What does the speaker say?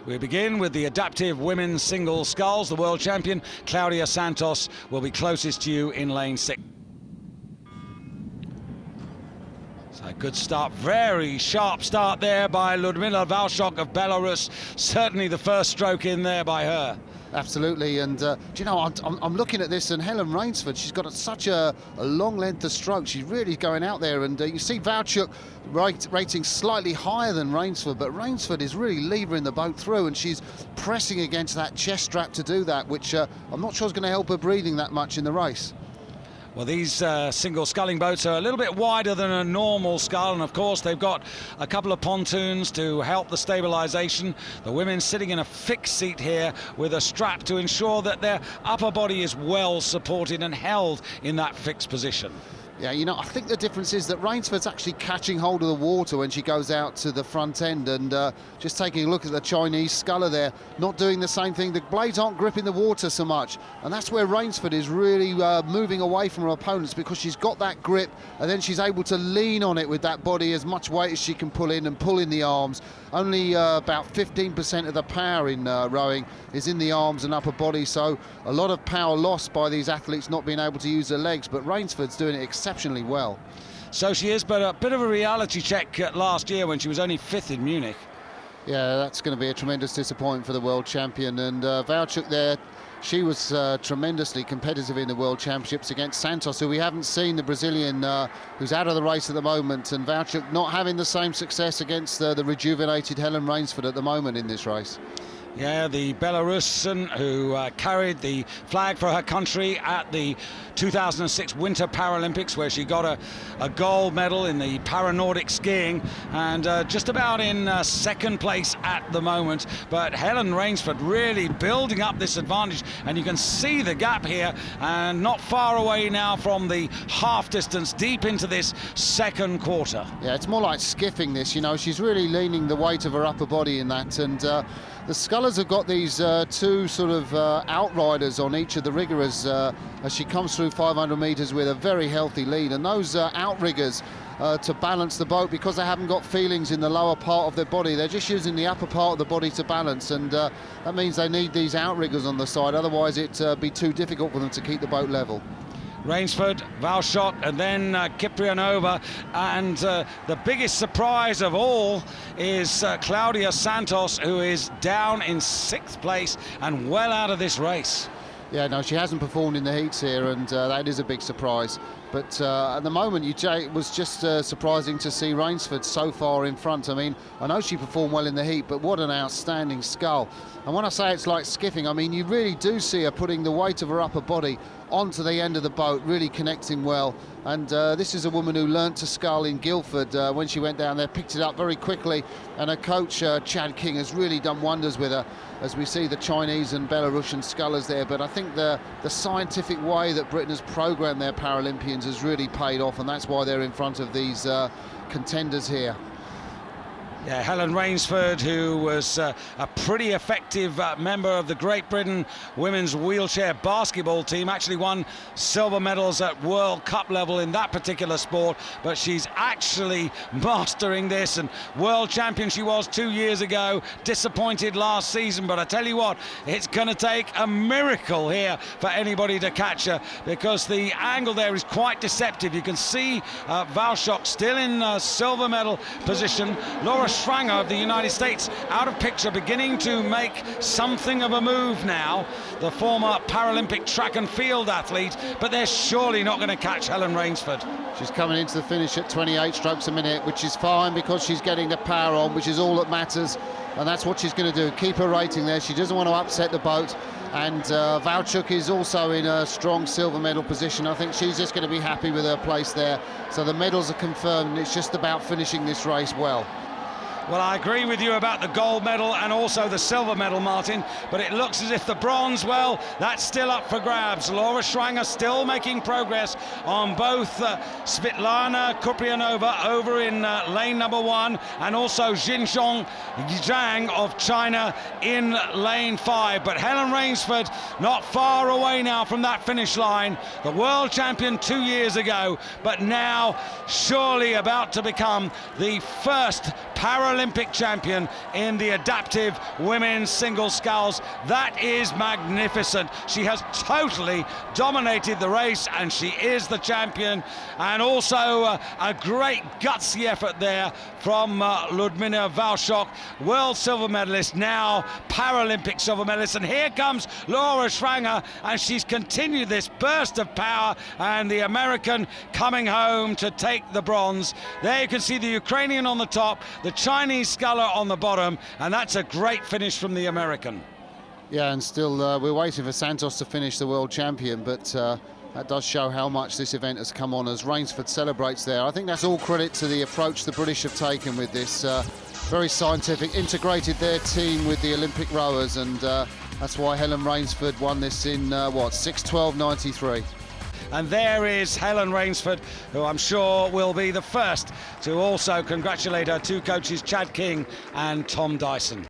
We begin with the adaptive women's single sculls. The world champion, Claudia Santos, will be closest to you in lane 6. So a good start, very sharp start there by Ludmila Walczak of Belarus. Certainly the first stroke in there by her. Absolutely, and do you know, I'm looking at this, and Helen Rainsford, she's got such a long length of stroke. She's really going out there, and you see Walczak rating slightly higher than Rainsford, but Rainsford is really levering the boat through, and she's pressing against that chest strap to do that, which I'm not sure is going to help her breathing that much in the race. Well, these single sculling boats are a little bit wider than a normal scull, and of course they've got a couple of pontoons to help the stabilization. The women sitting in a fixed seat here with a strap to ensure that their upper body is well supported and held in that fixed position. Yeah, you know, I think the difference is that Rainsford's actually catching hold of the water when she goes out to the front end, and just taking a look at the Chinese sculler there, not doing the same thing. The blades aren't gripping the water so much, and that's where Rainsford is really moving away from her opponents, because she's got that grip, and then she's able to lean on it with that body as much weight as she can pull in and pull in the arms. Only about 15% of the power in rowing is in the arms and upper body, so a lot of power lost by these athletes not being able to use their legs, but Rainsford's doing it exceptionally well. So she is, but a bit of a reality check last year when she was only 5th in Munich. Yeah, that's going to be a tremendous disappointment for the world champion, and Walczak there, she was tremendously competitive in the World Championships against Santos, who we haven't seen, the Brazilian, who's out of the race at the moment, and Walczak not having the same success against the rejuvenated Helen Rainsford at the moment in this race. Yeah, the Belarusian who carried the flag for her country at the 2006 Winter Paralympics, where she got a gold medal in the Para-Nordic skiing, and just about in second place at the moment. But Helen Rainsford really building up this advantage, and you can see the gap here, and not far away now from the half distance, deep into this second quarter. Yeah, it's more like skiffing this, you know, she's really leaning the weight of her upper body in that, and the scullers have got these two sort of outriders on each of the riggers as she comes through 500 metres with a very healthy lead, and those outriggers to balance the boat, because they haven't got feelings in the lower part of their body, they're just using the upper part of the body to balance, and that means they need these outriggers on the side, otherwise it'd be too difficult for them to keep the boat level. Rainsford, Walczak, and then Kiprianova, and the biggest surprise of all is Claudia Santos, who is down in 6th place and well out of this race. Yeah, no, she hasn't performed in the heats here, and that is a big surprise. But at the moment, it was just surprising to see Rainsford so far in front. I mean, I know she performed well in the heat, but what an outstanding scull. And when I say it's like skiffing, I mean, you really do see her putting the weight of her upper body onto the end of the boat, really connecting well. And this is a woman who learnt to scull in Guildford when she went down there, picked it up very quickly, and her coach, Chad King, has really done wonders with her, as we see the Chinese and Belarusian scullers there. But I think the scientific way that Britain has programmed their Paralympians has really paid off, and that's why they're in front of these contenders here. Yeah, Helen Rainsford, who was a pretty effective member of the Great Britain women's wheelchair basketball team, actually won silver medals at World Cup level in that particular sport, but she's actually mastering this, and world champion she was 2 years ago, disappointed last season, but I tell you what, it's going to take a miracle here for anybody to catch her, because the angle there is quite deceptive. You can see Walczak still in silver medal position. Laura Schwanger of the United States out of picture, beginning to make something of a move now, the former Paralympic track and field athlete, but they're surely not going to catch Helen Rainsford. She's coming into the finish at 28 strokes a minute, which is fine, because she's getting the power on, which is all that matters, and that's what she's going to do, keep her rating there. She doesn't want to upset the boat, and Walczak is also in a strong silver medal position. I think she's just going to be happy with her place there, so the medals are confirmed, and it's just about finishing this race well. Well, I agree with you about the gold medal and also the silver medal, Martin, but it looks as if the bronze, well, that's still up for grabs. Laura Schwanger still making progress on both Svetlana Kuprianova over in lane number 1, and also Xinzhong Zhang of China in lane 5. But Helen Rainsford not far away now from that finish line. The world champion 2 years ago, but now surely about to become the first Paralympic champion in the adaptive women's single sculls. That is magnificent. She has totally dominated the race, and she is the champion. And also a great gutsy effort there from Ludmila Valchok, world silver medalist, now Paralympic silver medalist. And here comes Laura Schranger, and she's continued this burst of power, and the American coming home to take the bronze. There you can see the Ukrainian on the top, the Chinese sculler on the bottom, and that's a great finish from the American. Yeah, and still we're waiting for Santos to finish the world champion, but that does show how much this event has come on as Rainsford celebrates there. I think that's all credit to the approach the British have taken with this. Very scientific, integrated their team with the Olympic rowers, and that's why Helen Rainsford won this in, 6:12.93. And there is Helen Rainsford, who I'm sure will be the first to also congratulate her two coaches, Chad King and Tom Dyson.